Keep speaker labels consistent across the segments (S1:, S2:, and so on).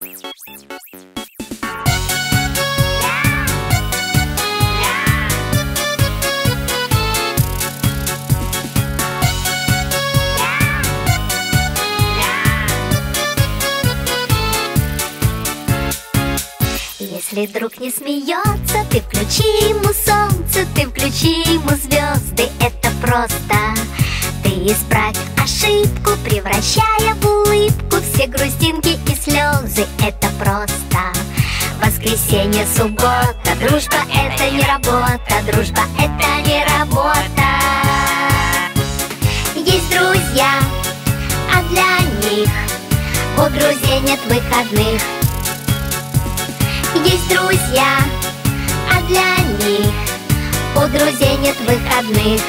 S1: Если друг не смеется, ты включи ему солнце, ты включи ему звезды, это просто. Ты исправь ошибку, превращая в улыбку все грустинки и слезы, это просто. Воскресенье, суббота, дружба это не работа, дружба это не работа. Есть друзья, а для них у друзей нет выходных. Есть друзья, а для них у друзей нет выходных.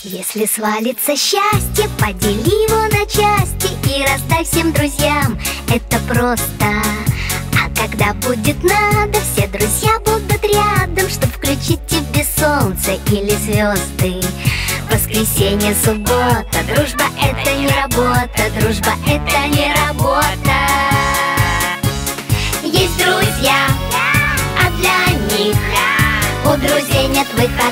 S1: Если свалится счастье, подели его на части и раздай всем друзьям, это просто. А когда будет надо, все друзья будут рядом, чтоб включить тебе солнце или звезды. Воскресенье, суббота, дружба это не работа, дружба это не работа. Есть друзья, а для них у друзей нет выхода.